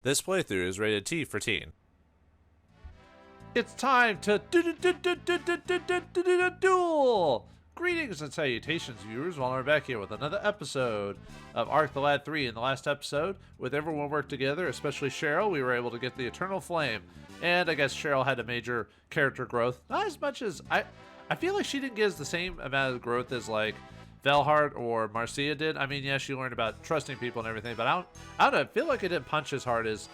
This playthrough is rated T for teen. It's time to duel! Greetings and salutations, viewers. Well, we're back here with another episode of Arc the Lad 3. In the last episode, with everyone worked together, especially Cheryl, we were able to get the Eternal Flame. And I guess Cheryl had a major character growth. Not as much as... I feel like she didn't get the same amount of growth as, like, Velhart or Marcia did. I mean, yeah, she learned about trusting people and everything, but I don't know. I feel like it didn't punch as hard as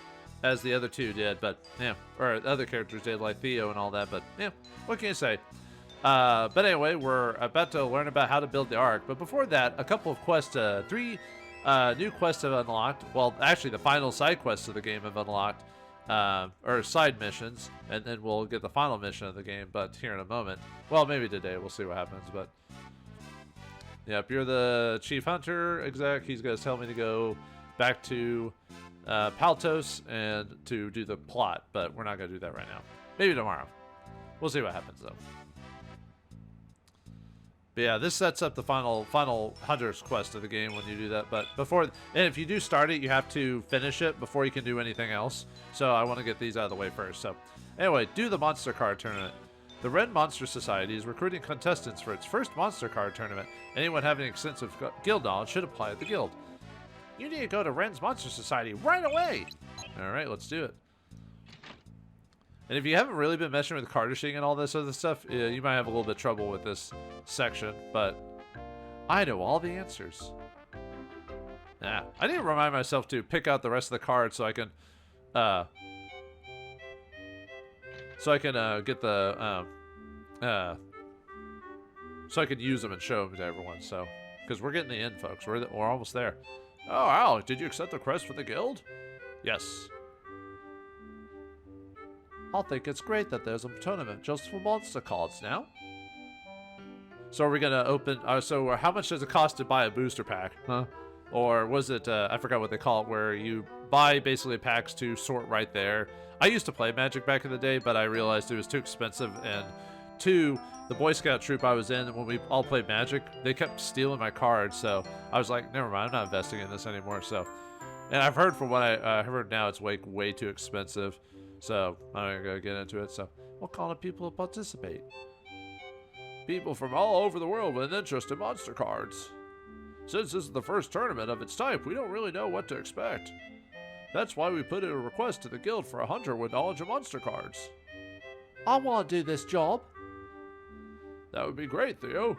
the other two did, but yeah, or the other characters did, like Theo and all that, but yeah, what can you say? But anyway, we're about to learn about how to build the Ark, but before that, a couple of quests, three new quests have unlocked. Well, actually, the final side quests of the game have unlocked, or side missions, and then we'll get the final mission of the game, but here in a moment. Well, maybe today, we'll see what happens, but yep, you're the chief hunter exec. He's going to tell me to go back to Paltos and to do the plot, but we're not going to do that right now. Maybe tomorrow. We'll see what happens, though. But yeah, this sets up the final hunter's quest of the game when you do that. But before, and if you do start it, you have to finish it before you can do anything else. So I want to get these out of the way first. So anyway, do the monster card tournament. The Red Monster Society is recruiting contestants for its first monster card tournament. Anyone having extensive guild knowledge should apply at the guild. You need to go to Ren's Monster Society right away! Alright, let's do it. And if you haven't really been messing with cardishing and all this other stuff, you might have a little bit of trouble with this section, but I know all the answers. Yeah, I need to remind myself to pick out the rest of the cards so I can get the so I can use them and show them to everyone. So, because we're getting the end, folks, we're almost there. Oh, Alec, did you accept the quest for the guild? Yes. I think it's great that there's a tournament just for monster cards now. So are we gonna open? So how much does it cost to buy a booster pack? Huh? Or was it? I forgot what they call it, where you buy basically packs to sort right there. I used to play Magic back in the day, but I realized it was too expensive, and two, the Boy Scout troop I was in, when we all played Magic, they kept stealing my cards, so I was like, never mind, I'm not investing in this anymore. So, and I've heard from what I heard now, it's way too expensive, so I'm gonna get into it. So, what kind of people participate? People from all over the world with an interest in monster cards. Since this is the first tournament of its type, we don't really know what to expect. That's why we put in a request to the guild for a hunter with knowledge of monster cards. I want to do this job. That would be great, Theo.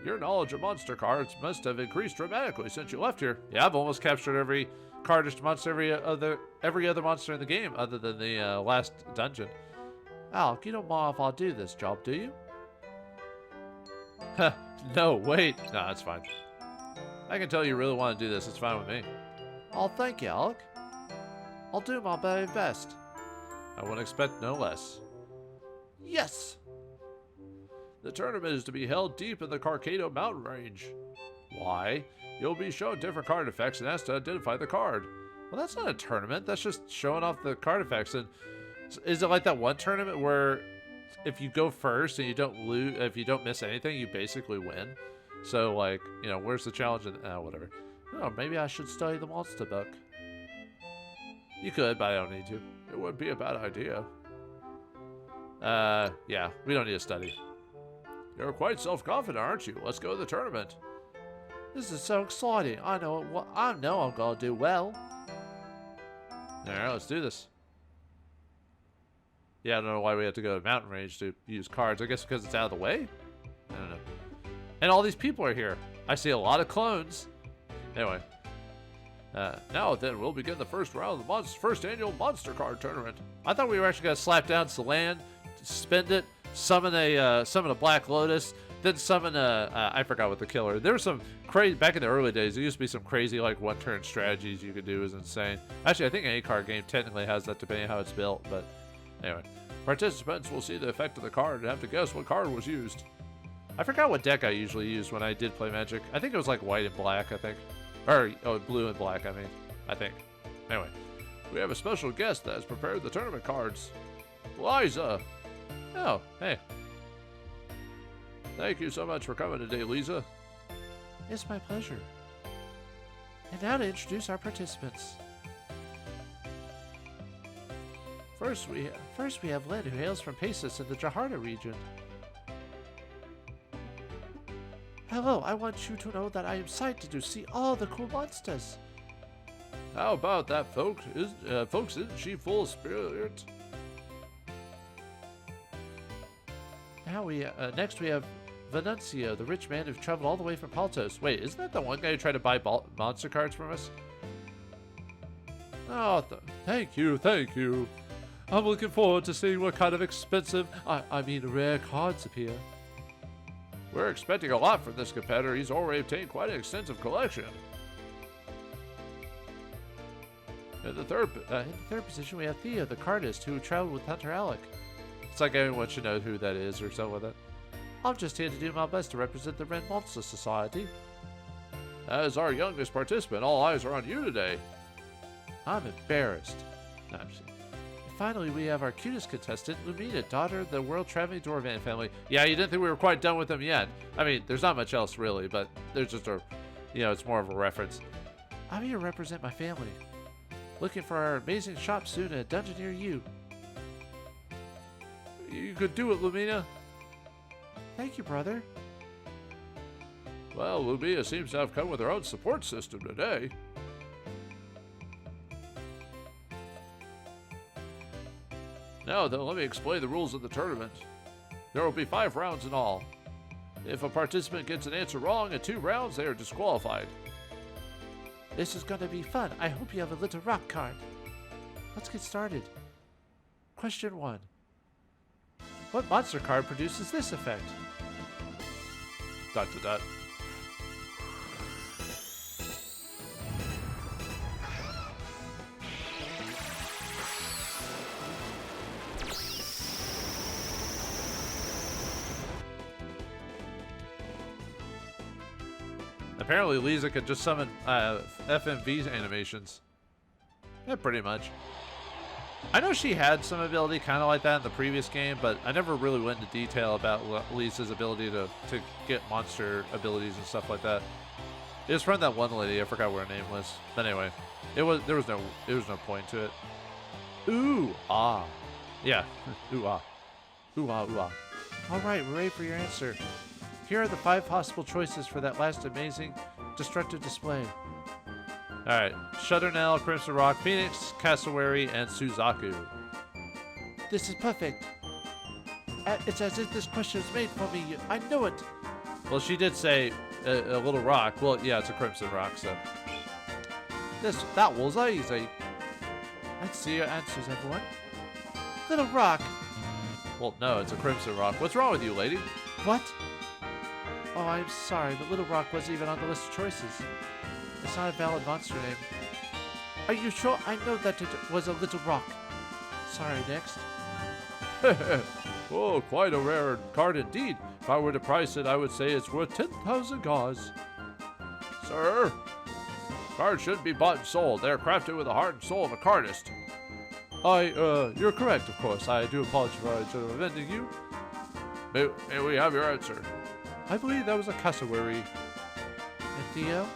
Your knowledge of monster cards must have increased dramatically since you left here. Yeah, I've almost captured every cardish monster, every other monster in the game, other than the last dungeon. Alec, you don't mind if I do this job, do you? No, wait. No, that's fine. I can tell you really want to do this. It's fine with me. Oh, thank you, Alec. I'll do my very best. I wouldn't expect no less. Yes! The tournament is to be held deep in the Carcado mountain range. Why? You'll be shown different card effects and asked to identify the card. Well, that's not a tournament. That's just showing off the card effects. And is it like that one tournament where if you go first and you don't lose, if you don't miss anything, you basically win? So, like, you know, where's the challenge? Whatever. Oh, maybe I should study the monster book. You could, but I don't need to. It wouldn't be a bad idea. Yeah, we don't need to study. You're quite self-confident, aren't you? Let's go to the tournament. This is so exciting. I know I'm gonna do well. Alright, let's do this. Yeah, I don't know why we have to go to mountain range to use cards. I guess because it's out of the way? I don't know. And all these people are here. I see a lot of clones. Anyway. Now then, we'll begin the first round of the first annual monster card tournament. I thought we were actually going to slap down some land, spend it, summon a Black Lotus, then summon I forgot what the killer. There was some crazy, back in the early days, there used to be some crazy, like, one-turn strategies you could do. It was insane. Actually, I think any card game technically has that depending on how it's built, but anyway. Participants will see the effect of the card and have to guess what card was used. I forgot what deck I usually used when I did play Magic. I think it was like white and black, I think. Or, blue and black, I think. Anyway. We have a special guest that has prepared the tournament cards. Liza! Oh, hey. Thank you so much for coming today, Lisa. It's my pleasure. And now to introduce our participants. First we have Lynn, who hails from Paces in the Jaharta region. Hello, I want you to know that I am excited to see all the cool monsters. How about that, folks? Isn't she full of spirit? Now next we have Venancio, the rich man who traveled all the way from Paltos. Wait, isn't that the one guy who tried to buy monster cards from us? Oh, thank you. I'm looking forward to seeing what kind of expensive, I mean rare cards appear. We're expecting a lot from this competitor. He's already obtained quite an extensive collection. In the third position, we have Theo, the cardist, who traveled with Hunter Alec. It's like everyone should know who that is or something like that. I'm just here to do my best to represent the Red Monster Society. As our youngest participant, all eyes are on you today. I'm embarrassed. No, I'm just kidding. Finally, we have our cutest contestant, Lumina, daughter of the world-traveling Dwarven family. Yeah, you didn't think we were quite done with them yet. I mean, there's not much else really, but there's just a, it's more of a reference. I'm here to represent my family. Looking for our amazing shop soon in a dungeon near you. You could do it, Lumina. Thank you, brother. Well, Lumina seems to have come with her own support system today. Now then, let me explain the rules of the tournament. There will be 5 rounds in all. If a participant gets an answer wrong in 2 rounds, they are disqualified. This is going to be fun. I hope you have a little rock card. Let's get started. Question 1. What monster card produces this effect? ... Apparently, Lisa could just summon FMV animations. Yeah, pretty much. I know she had some ability kind of like that in the previous game, but I never really went into detail about Lisa's ability to get monster abilities and stuff like that. It was from that one lady. I forgot what her name was. But anyway, there was no point to it. Ooh ah, yeah. Ooh ah, ooh ah, ooh ah. All right, we're ready for your answer. Here are the 5 possible choices for that last amazing destructive display. Alright, Shutternell, Crimson Rock, Phoenix, Cassowary, and Suzaku. This is perfect. It's as if this question is made for me. I know it. Well, she did say a little rock. Well, yeah, it's a Crimson Rock, so. That was easy. Let's see your answers, everyone. Little rock. Well, no, it's a Crimson Rock. What's wrong with you, lady? What? Oh, I'm sorry, but Little Rock wasn't even on the list of choices. It's not a valid monster name. Are you sure? I know that it was a Little Rock. Sorry, next. Oh, quite a rare card indeed. If I were to price it, I would say it's worth 10,000 gauze. Sir, cards shouldn't be bought and sold. They're crafted with the heart and soul of a cardist. You're correct, of course. I do apologize for offending you. May we have your answer? I believe that was a cassowary. And Theo?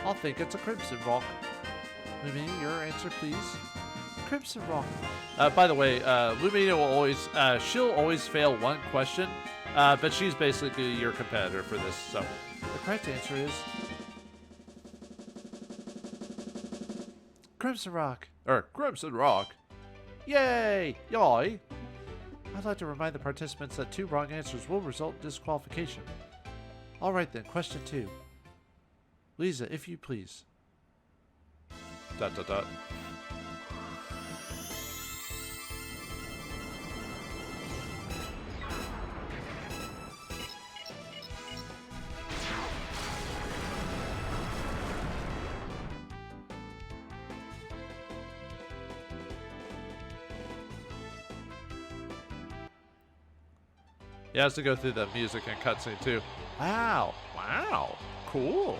I'll think it's a Crimson Rock. Lumina, your answer, please. Crimson Rock. By the way, Lumina will always, she'll always fail one question, but she's basically your competitor for this, so. The correct answer is Crimson Rock. Or Crimson Rock. Yay! Yay! I'd like to remind the participants that 2 wrong answers will result in disqualification. Alright then, question 2. Lisa, if you please. ... He has to go through the music and cutscene too. Wow. Wow. Cool.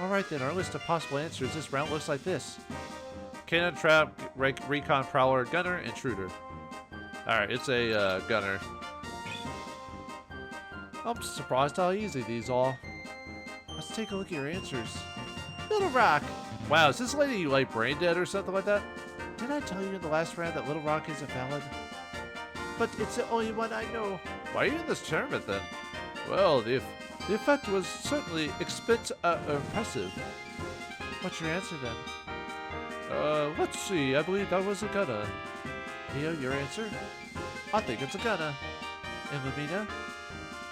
Alright then, our list of possible answers this round looks like this. Cannon, Trap, Recon, Prowler, Gunner, Intruder. Alright, it's a Gunner. I'm surprised how easy these are. Let's take a look at your answers. Little Rock. Wow, is this lady like brain dead or something like that? Didn't I tell you in the last round that Little Rock isn't valid? But it's the only one I know. Why are you in this tournament then? Well, the effect was certainly impressive. What's your answer then? Let's see. I believe that was a gunna. Leo, your answer? I think it's a gunna. And Lumina?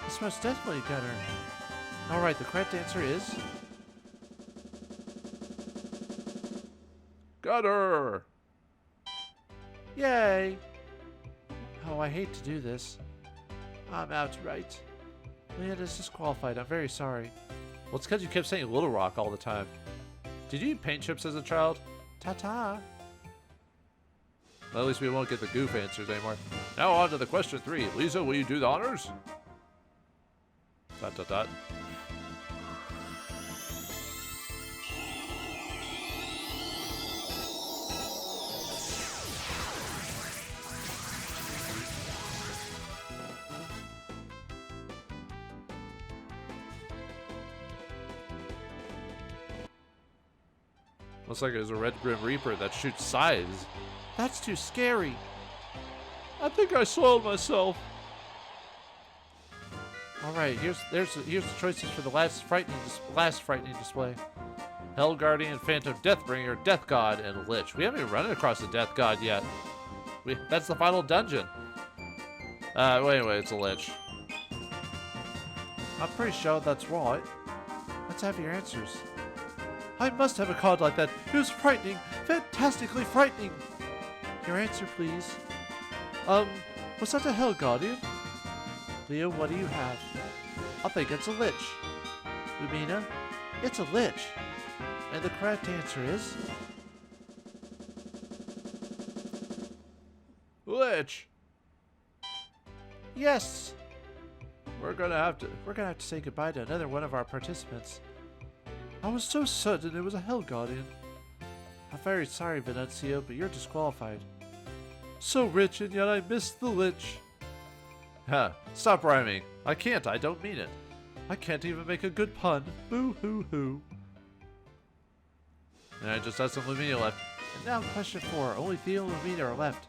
It's most definitely a gunner. Alright, the correct answer is... Gunner! Yay! Oh, I hate to do this. I'm outright. Leanna's disqualified. I'm very sorry. Well, it's because you kept saying Little Rock all the time. Did you eat paint chips as a child? Ta-ta. Well, at least we won't get the goof answers anymore. Now on to the question 3. Lisa, will you do the honors? ... Looks like there's a Red Grim Reaper that shoots scythes. That's too scary. I think I soiled myself. All right, here's the choices for the last frightening display. Hell Guardian, Phantom Deathbringer, Death God, and Lich. We haven't even run across the Death God yet. That's the final dungeon. Anyway, it's a Lich. I'm pretty sure that's right. Let's have your answers. I must have a card like that. It was frightening, fantastically frightening. Your answer, please. Was that a Hell Guardian? Leo, what do you have? I think it's a Lich. Lumina, it's a Lich. And the correct answer is... Lich! Yes! We're gonna have to say goodbye to another one of our participants. I was so certain it was a Hell Guardian. I'm very sorry, Venancio, but you're disqualified. So rich, and yet I missed the Lich. Huh, stop rhyming. I can't, I don't mean it. I can't even make a good pun. Boo-hoo-hoo. And I just have some Lumina left. And now question 4. Only Theo and Lumina are left. ...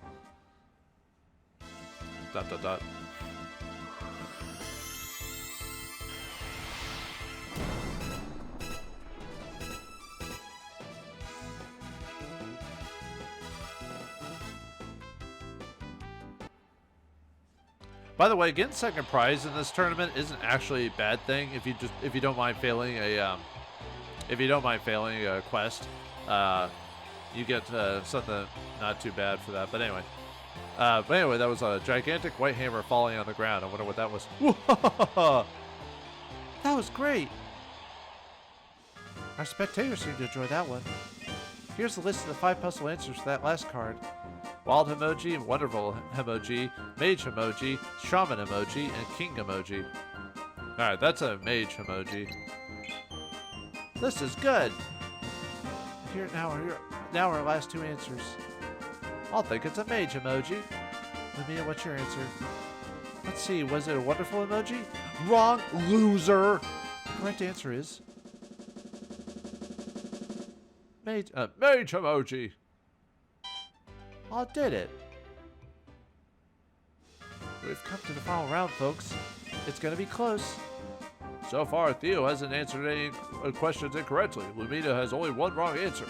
By the way, getting second prize in this tournament isn't actually a bad thing if you don't mind failing a quest. You get something not too bad for that. But anyway, that was a gigantic white hammer falling on the ground. I wonder what that was. That was great. Our spectators seem to enjoy that one. Here's the list of the 5 puzzle answers for that last card. Wild emoji, wonderful emoji, mage emoji, shaman emoji, and king emoji. Alright, that's a mage emoji. This is good. Now our last 2 answers. I'll think it's a mage emoji. Lumina, what's your answer? Let's see, was it a wonderful emoji? Wrong, loser! The correct answer is... Mage emoji. I did it. We've come to the final round, folks. It's going to be close. So far, Theo hasn't answered any questions incorrectly. Lumina has only one wrong answer.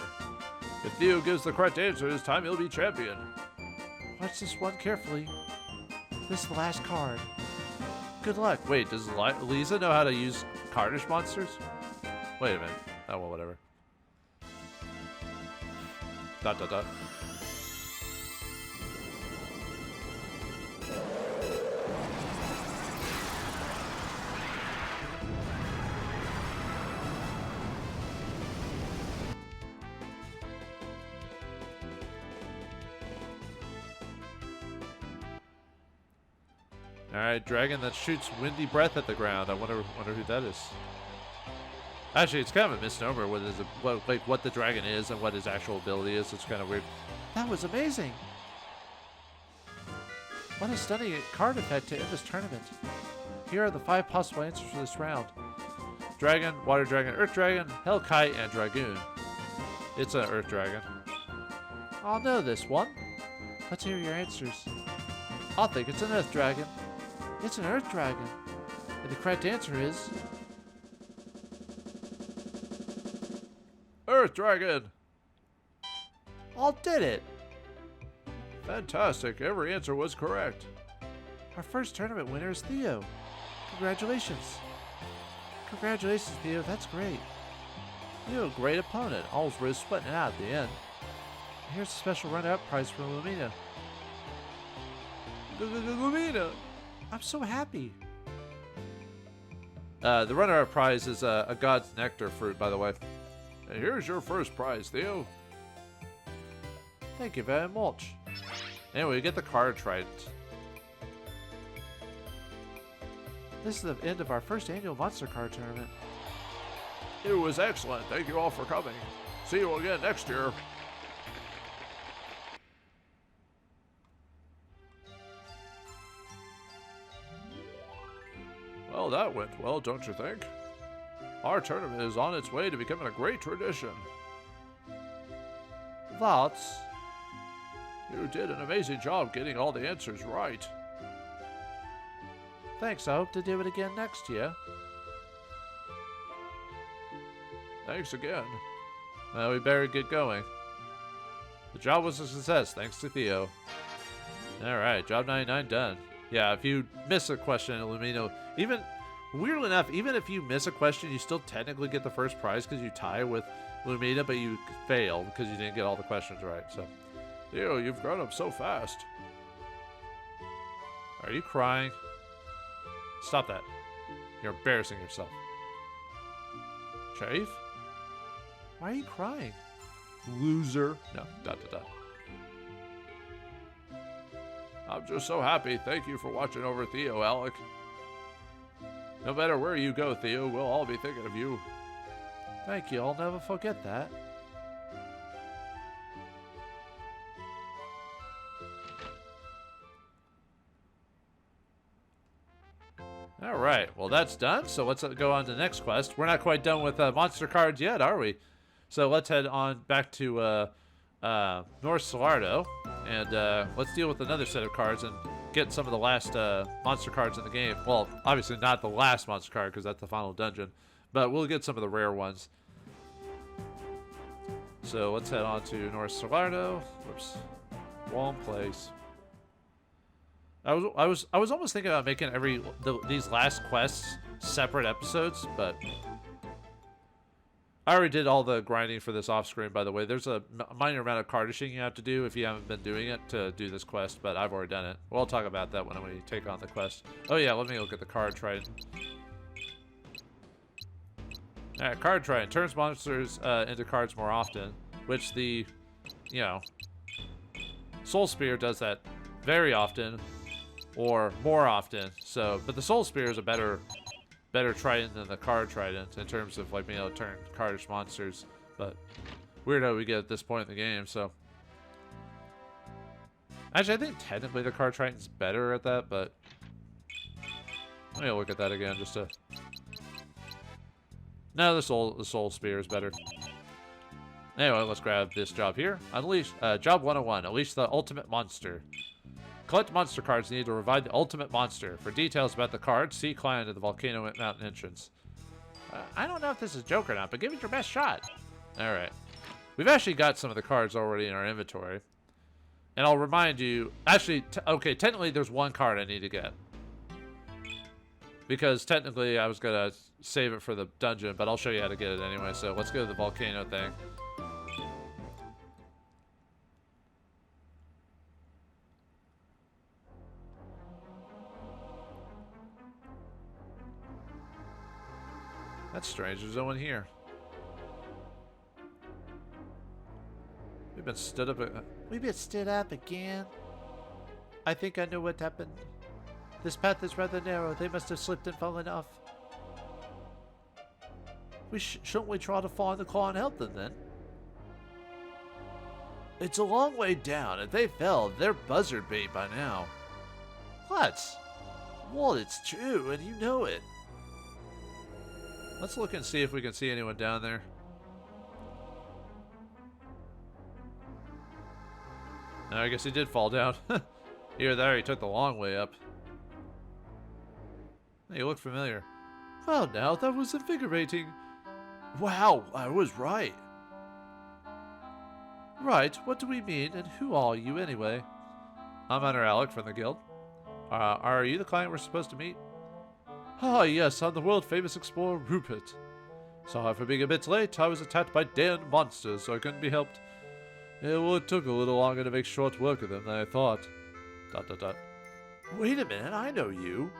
If Theo gives the correct answer this time, he'll be champion. Watch this one carefully. This is the last card. Good luck. Wait, does Lisa know how to use cardish monsters? Wait a minute. Oh, well, whatever. ... Alright, dragon that shoots windy breath at the ground. I wonder who that is. Actually, it's kind of a misnomer what the dragon is and what his actual ability is. It's kind of weird. That was amazing. What a stunning card effect to end this tournament. Here are the 5 possible answers for this round. Dragon, Water Dragon, Earth Dragon, Hell Kite, and Dragoon. It's an Earth Dragon. I'll know this one. Let's hear your answers. I think it's an earth dragon. It's an earth dragon. And the correct answer is... Earth Dragon! I did it! Fantastic, every answer was correct. Our first tournament winner is Theo. Congratulations. Congratulations, Theo. That's great. You're a great opponent. I was really sweating it out at the end. Here's a special runner-up prize for Lumina. Lumina! I'm so happy. The runner-up prize is a God's Nectar fruit, by the way. And here's your first prize, Theo. Thank you very much. Anyway, we get the card trident. This is the end of our first annual Monster Card Tournament. It was excellent. Thank you all for coming. See you again next year. Well, that went well, don't you think? Our tournament is on its way to becoming a great tradition. That's... You did an amazing job getting all the answers right. Thanks, I hope to do it again next year. Thanks again. Well, we better get going. The job was a success, thanks to Theo. Alright, job 99 done. Yeah, if you miss a question, Illumino, even, weirdly enough, even if you miss a question, you still technically get the first prize because you tie with Lumina, but you fail because you didn't get all the questions right, so. Theo, you've grown up so fast. Are you crying? Stop that. You're embarrassing yourself. Chafe? Why are you crying? Loser. No, dot. I'm just so happy. Thank you for watching over Theo, Alec. No matter where you go, Theo, we'll all be thinking of you. Thank you. I'll never forget that. Alright, well that's done, so let's go on to the next quest. We're not quite done with monster cards yet, are we? So let's head on back to North Solardo, and let's deal with another set of cards and get some of the last monster cards in the game. Well, obviously not the last monster card, because that's the final dungeon, but we'll get some of the rare ones. So let's head on to North Solardo. Whoops. Wrong place. I was almost thinking about making these last quests separate episodes, but I already did all the grinding for this off screen, by the way. There's a minor amount of cardishing you have to do if you haven't been doing it to do this quest, but I've already done it. We'll talk about that when we take on the quest. Oh yeah, let me look at the card trident. Alright, card trident turns monsters into cards more often, which the, you know, Soul Spear does that very often. Or more often, so, but the Soul Spear is a better trident than the card trident in terms of like being able to turn cardish monsters, but weirdo we get at this point in the game, so. Actually, I think technically the card trident's better at that, but let me look at that again just to. No, the Soul Spear is better. Anyway, let's grab this job here. Unleash, job 101, unleash the ultimate monster. Collect monster cards needed to revive the ultimate monster. For details about the cards, see client at the Volcano Mountain entrance. I don't know if this is a joke or not, but give it your best shot. Alright. We've actually got some of the cards already in our inventory. And I'll remind you... Actually, okay, technically there's one card I need to get. Because technically I was going to save it for the dungeon, but I'll show you how to get it anyway. So let's go to the volcano thing. That's strange, there's no one here. We've been stood up again. I think I know what happened. This path is rather narrow. They must have slipped and fallen off. Shouldn't we try to find the claw and help them then? It's a long way down. If they fell, they're buzzard bait by now. What? Well, it's true, and you know it. Let's look and see if we can see anyone down there. I guess he did fall down. Here, there, he took the long way up. Hey, you look familiar. Well, now, that was invigorating. Wow, I was right. Right, what do we mean, and who are you anyway? I'm Hunter Alec from the guild. Are you the client we're supposed to meet? Ah, yes, I'm the world-famous explorer Rupert. Sorry for being a bit late. I was attacked by damned monsters, so I couldn't be helped. Yeah, well, it took a little longer to make short work of them than I thought. ... Wait a minute, I know you.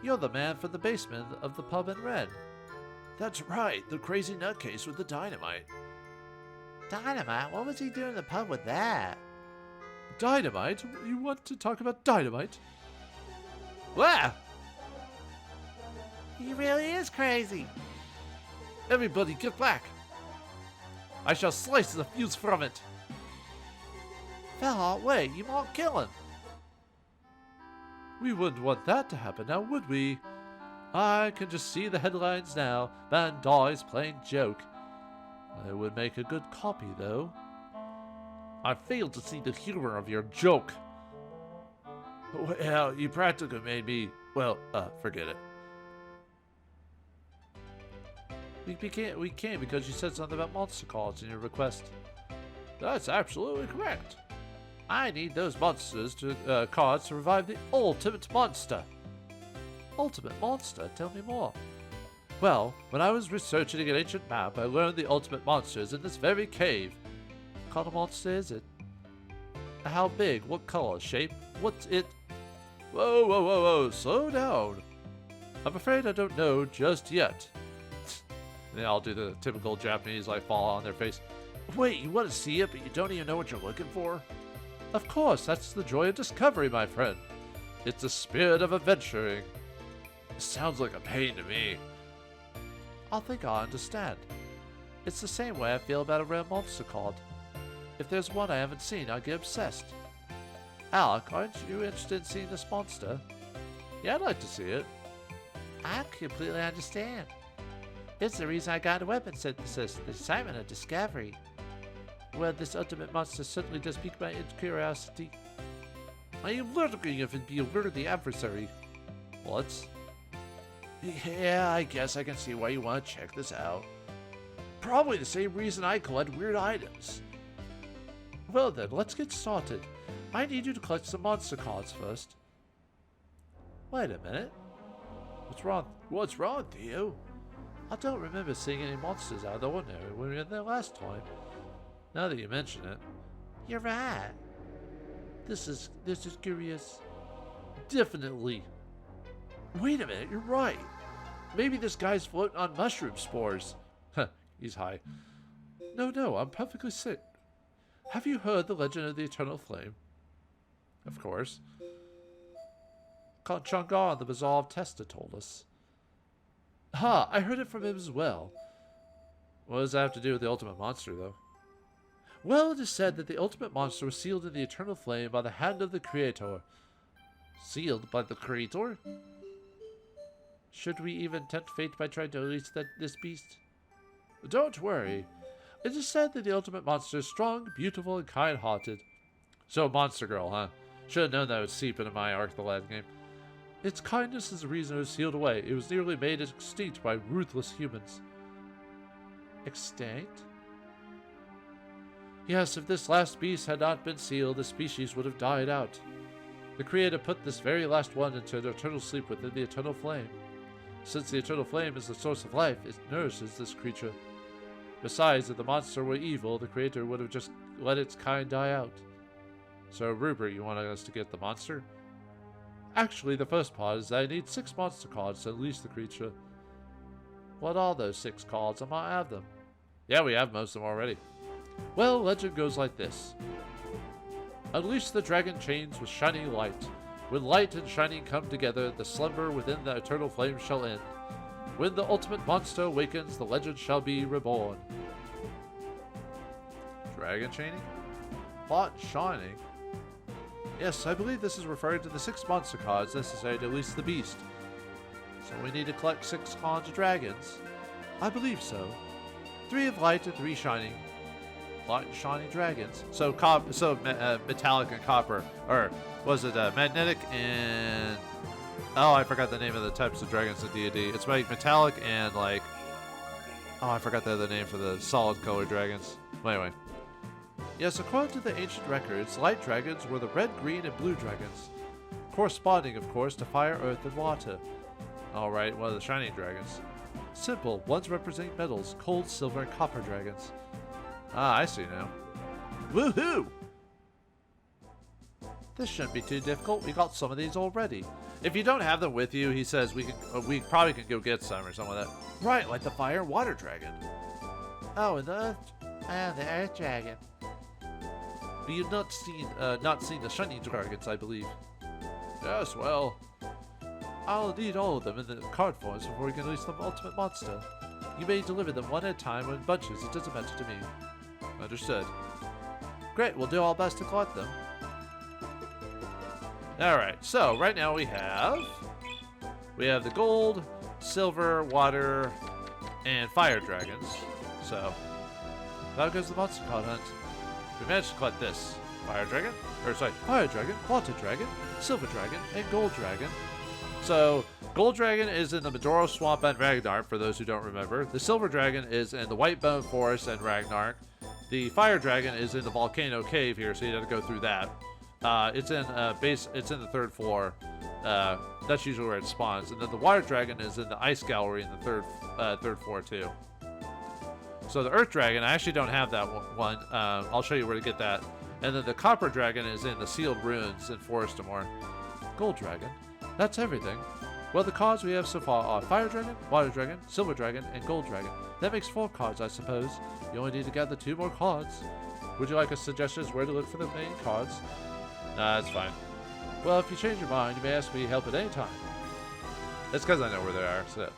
You're the man from the basement of the pub in Red. That's right, the crazy nutcase with the dynamite. Dynamite? What was he doing in the pub with that? Dynamite? You want to talk about dynamite? Wah! He really is crazy. Everybody get back! I shall slice the fuse from it. Fella, wait, you won't kill him. We wouldn't want that to happen now, would we? I can just see the headlines now. Man dies playing joke. It would make a good copy, though. I fail to see the humor of your joke. Well, you practically made me... Well, forget it. We can't because you said something about monster cards in your request. That's absolutely correct. I need those monsters cards to revive the ultimate monster. Ultimate monster? Tell me more. Well, when I was researching an ancient map, I learned the ultimate monster is in this very cave. What kind of monster is it? How big? What color? Shape? What's it? Whoa, whoa, whoa, whoa, slow down. I'm afraid I don't know just yet. Then I'll do the typical Japanese, like, fall on their face. Wait, you want to see it, but you don't even know what you're looking for? Of course, that's the joy of discovery, my friend. It's the spirit of adventuring. It sounds like a pain to me. I think I understand. It's the same way I feel about a rare monster card. If there's one I haven't seen, I get obsessed. Alec, aren't you interested in seeing this monster? Yeah, I'd like to see it. I completely understand. It's the reason I got into weapon synthesis, the excitement of discovery. Well, this ultimate monster certainly does pique my curiosity. I am wondering if it'd be a worthy adversary. What? Yeah, I guess I can see why you want to check this out. Probably the same reason I collect weird items. Well then, let's get started. I need you to collect some monster cards first. Wait a minute. What's wrong? What's wrong, Theo? I don't remember seeing any monsters out of the ordinary when we were in there last time. Now that you mention it. You're right. This is curious. Definitely. Wait a minute, you're right. Maybe this guy's floating on mushroom spores. Huh, he's high. No, I'm perfectly sick. Have you heard the legend of the Eternal Flame? Of course. Count Chungar, the Bazaar Tester, told us. Ha, I heard it from him as well. What does that have to do with the ultimate monster, though? Well, it is said that the ultimate monster was sealed in the Eternal Flame by the hand of the Creator. Sealed by the Creator? Should we even tempt fate by trying to release this beast? Don't worry. It is said that the ultimate monster is strong, beautiful, and kind-hearted. So, Monster Girl, huh? Should have known that would seep into my Ark the Lad game. Its kindness is the reason it was sealed away. It was nearly made extinct by ruthless humans. Extinct? Yes, if this last beast had not been sealed, the species would have died out. The Creator put this very last one into an eternal sleep within the Eternal Flame. Since the Eternal Flame is the source of life, it nourishes this creature. Besides, if the monster were evil, the Creator would have just let its kind die out. So, Rupert, you want us to get the monster? Actually, the first part is that I need 6 monster cards to unleash the creature. What are those 6 cards? I might have them. Yeah, we have most of them already. Well, legend goes like this. Unleash the dragon chains with shining light. When light and shining come together, the slumber within the eternal flame shall end. When the ultimate monster awakens, the legend shall be reborn. Dragon chaining? Light and shining? Yes, I believe this is referring to the 6 monster cards necessary to release the beast. So we need to collect 6 cards of dragons? I believe so. 3 of light and 3 shining. light and shiny dragons. So metallic and copper, or was it magnetic and oh, I forgot the name of the types of dragons in D&D. It's like metallic and like oh, I forgot the other name for the solid color dragons. Well, anyway. Yes, according to the ancient records, light dragons were the red, green, and blue dragons, corresponding, of course, to fire, earth, and water. Alright, one of the shiny dragons. Simple, ones representing metals, gold, silver, and copper dragons. Ah, I see now. Woohoo! This shouldn't be too difficult. We got some of these already. If you don't have them with you, he says we probably can go get some or something like that. Right, like the fire and water dragon. Oh, and the earth dragon. But you've not seen the shiny dragons, I believe. Yes, well, I'll need all of them in the card forms before we can release the ultimate monster. You may deliver them one at a time or in bunches. It doesn't matter to me. understood. Great, we'll do our best to collect them. Alright, so right now we have the gold, silver, water, and fire dragons. So, that goes the monster card hunt. We managed to collect this. Fire dragon, water dragon, silver dragon, and gold dragon. So, gold dragon is in the Medoro Swamp and Ragnarok, for those who don't remember. The silver dragon is in the Whitebone Forest and Ragnarok. The fire dragon is in the Volcano Cave here, so you have to go through that. It's in the third floor. That's usually where it spawns. And then the water dragon is in the ice gallery in the third floor too. So the earth dragon, I actually don't have that one. I'll show you where to get that. And then the copper dragon is in the sealed ruins in Forestamore. Gold dragon. That's everything. Well, the cards we have so far are fire dragon, water dragon, silver dragon, and gold dragon. That makes 4 cards, I suppose. You only need to gather 2 more cards. Would you like a suggestion where to look for the main cards? Nah, that's fine. Well, if you change your mind, you may ask me help at any time. That's because I know where they are. So,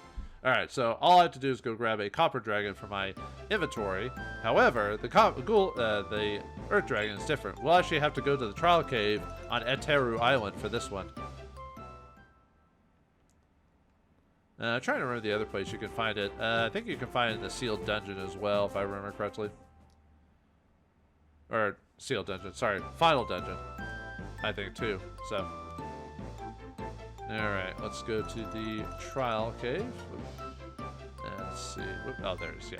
alright, so all I have to do is go grab a copper dragon from my inventory. However, the earth dragon is different. We'll actually have to go to the trial cave on Eteru Island for this one. I'm trying to remember the other place you can find it. I think you can find it in the sealed dungeon as well, if I remember correctly. Or, sealed dungeon, sorry, final dungeon. I think too, so. Alright, let's go to the trial cave. Let's see. Oh, there it is, yeah.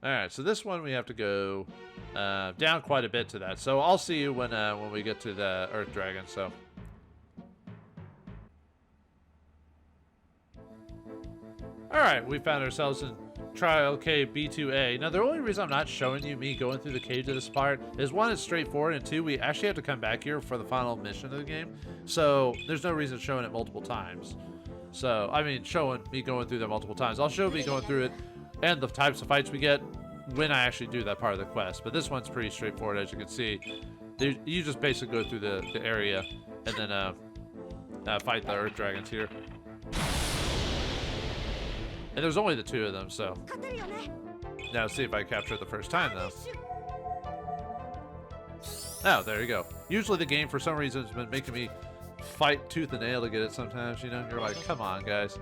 Alright, so this one we have to go down quite a bit to that. So I'll see you when we get to the Earth Dragon, so. Alright, we found ourselves in Trial Cave B2A. Now, the only reason I'm not showing you me going through the cave to this part is 1, it's straightforward, and 2, we actually have to come back here for the final mission of the game. So there's no reason showing it multiple times. So, I mean, showing me going through that multiple times. I'll show me going through it and the types of fights we get when I actually do that part of the quest. But this one's pretty straightforward, as you can see. You just basically go through the area and then fight the Earth Dragons here. And there's only the 2 of them, so. Now let's see if I capture it the first time, though. Oh, there you go. Usually the game, for some reason, has been making me fight tooth and nail to get it sometimes, you know? You're like, come on, guys.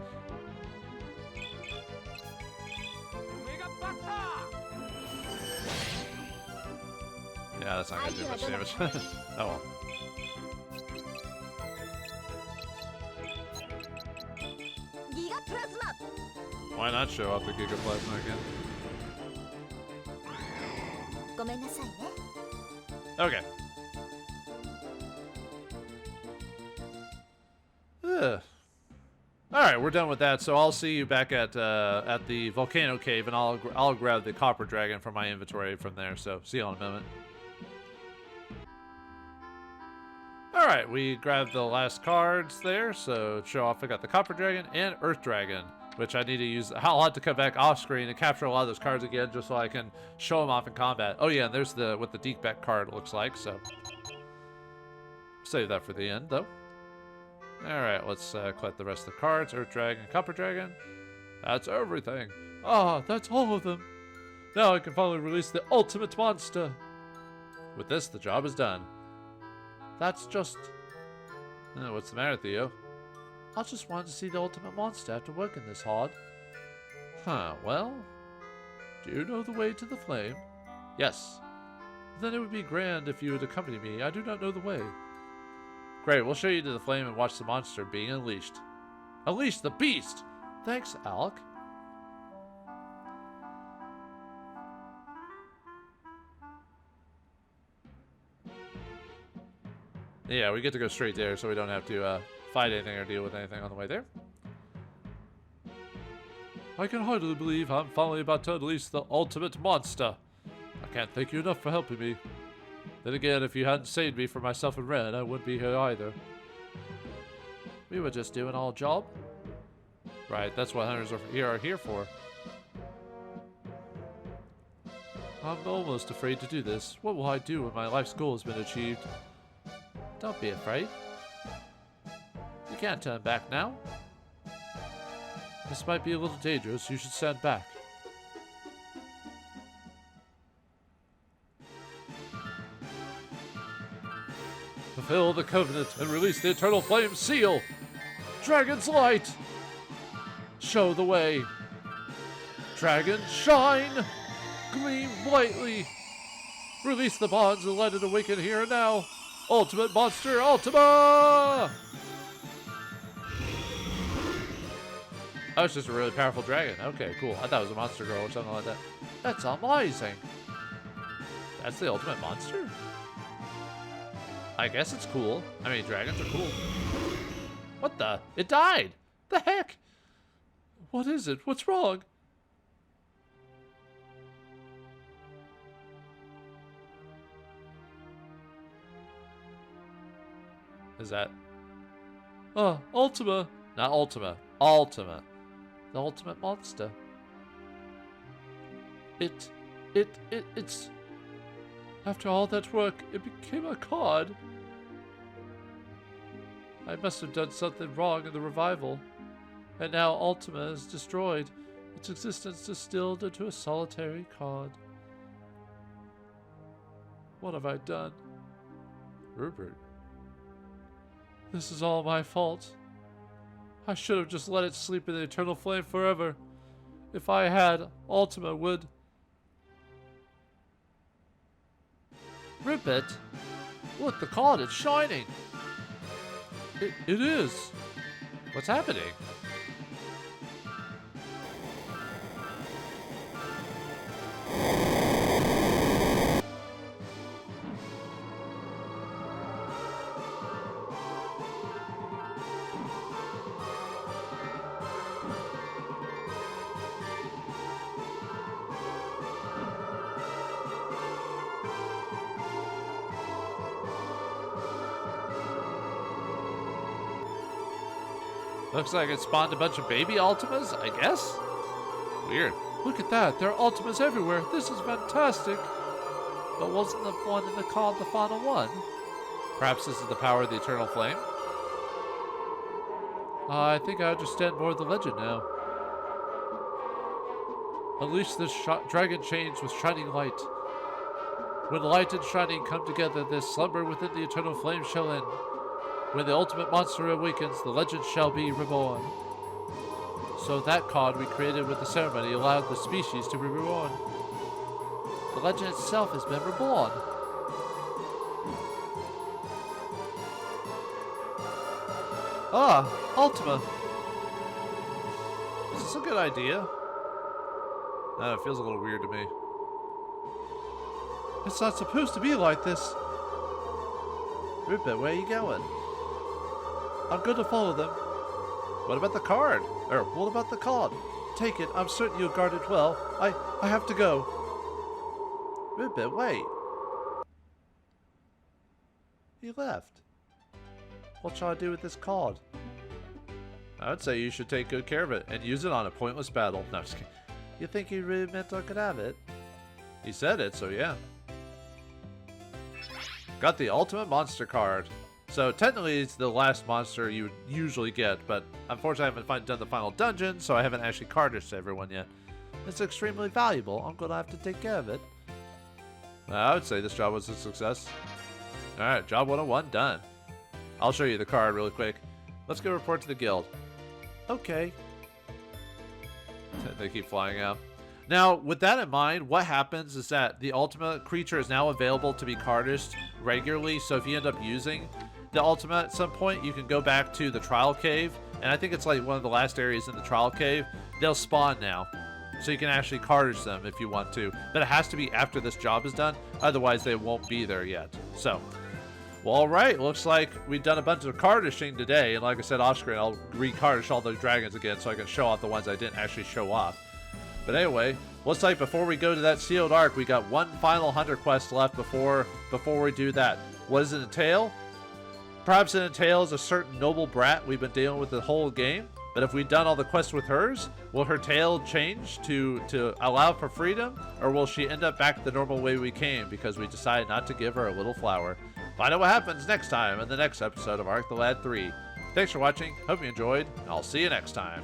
Yeah, that's not gonna do much damage. Oh well. Why not show off the Giga Plasma again? Okay. Alright, we're done with that, so I'll see you back at the Volcano Cave, and I'll grab the Copper Dragon from my inventory from there, so see you in a moment. Alright, we grabbed the last cards there, so show off I got the Copper Dragon and Earth Dragon, which I need to use. I'll have to come back off screen and capture a lot of those cards again just so I can show them off in combat. Oh yeah, and there's what the Deekback card looks like, so. Save that for the end, though. Alright, let's collect the rest of the cards. Earth Dragon, Copper Dragon. That's everything. Ah, that's all of them. Now I can finally release the ultimate monster. With this, the job is done. That's just... what's the matter, Theo? I just wanted to see the ultimate monster after working this hard. Huh, well... Do you know the way to the flame? Yes. Then it would be grand if you would accompany me. I do not know the way. Great, we'll show you to the flame and watch the monster being unleashed. Unleash the beast! Thanks, Alec. Yeah, we get to go straight there so we don't have to fight anything or deal with anything on the way there. I can hardly believe I'm finally about to unleash the ultimate monster. I can't thank you enough for helping me. Then again, if you hadn't saved me from myself and Ren, I wouldn't be here either. We were just doing our job. Right, that's what hunters are here for. I'm almost afraid to do this. What will I do when my life's goal has been achieved? Don't be afraid. You can't turn back now. This might be a little dangerous. You should stand back. Fulfill the covenant and release the eternal flame seal. Dragon's light. Show the way. Dragon, shine. Gleam brightly. Release the bonds and let it awaken here and now. Ultimate Monster Ultima! Oh, it's just a really powerful dragon. Okay, cool. I thought it was a monster girl or something like that. That's amazing. That's the ultimate monster? I guess it's cool. I mean, dragons are cool. What the? It died! The heck? What is it? What's wrong? Is that... Oh, Ultima. Not Ultima. Ultima. The ultimate monster. It's... After all that work, it became a card. I must have done something wrong in the revival. And now Ultima is destroyed. Its existence distilled into a solitary card. What have I done? Rupert. This is all my fault. I should have just let it sleep in the eternal flame forever. If I had, Ultima would... Rupert! Look, the card, it's shining! It is! What's happening? Looks like it spawned a bunch of baby Ultimas, I guess? Weird. Look at that, there are Ultimas everywhere. This is fantastic. But wasn't the one in the card the final one? Perhaps this is the power of the eternal flame? I think I understand more of the legend now. Unleash this dragon chains with shining light. When light and shining come together, their slumber within the eternal flame shall end. When the ultimate monster awakens, the legend shall be reborn. So that card we created with the ceremony allowed the species to be reborn. The legend itself has been reborn. Ah, Ultima. Is this a good idea? No, it feels a little weird to me. It's not supposed to be like this. Rupert, where are you going? I'm going to follow them. What about the card? Or what about the card? Take it. I'm certain you'll guard it well. I have to go. Rupert, wait. He left. What shall I do with this card? I would say you should take good care of it and use it on a pointless battle. No, I'm just kidding. You think he really meant I could have it? He said it, so yeah. Got the ultimate monster card. So technically it's the last monster you would usually get, but unfortunately I haven't done the final dungeon, so I haven't actually cardished everyone yet. It's extremely valuable. I'm going to have to take care of it. I would say this job was a success. Alright, job 101 done. I'll show you the card really quick. Let's go report to the guild. Okay. They keep flying out. Now, with that in mind, what happens is that the ultimate creature is now available to be cardished regularly. So if you end up using the ultimate at some point, you can go back to the trial cave. And I think it's like one of the last areas in the trial cave. They'll spawn now. So you can actually cardish them if you want to. But it has to be after this job is done. Otherwise, they won't be there yet. So, well, all right. Looks like we've done a bunch of cardishing today. And like I said off screen, I'll re-cardish all those dragons again so I can show off the ones I didn't actually show off. But anyway, looks like before we go to that sealed arc, we got one final hunter quest left before we do that. What does it entail? Perhaps it entails a certain noble brat we've been dealing with the whole game. But if we've done all the quests with hers, will her tail change to allow for freedom? Or will she end up back the normal way we came because we decided not to give her a little flower? Find out what happens next time in the next episode of Arc the Lad 3. Thanks for watching, hope you enjoyed, and I'll see you next time.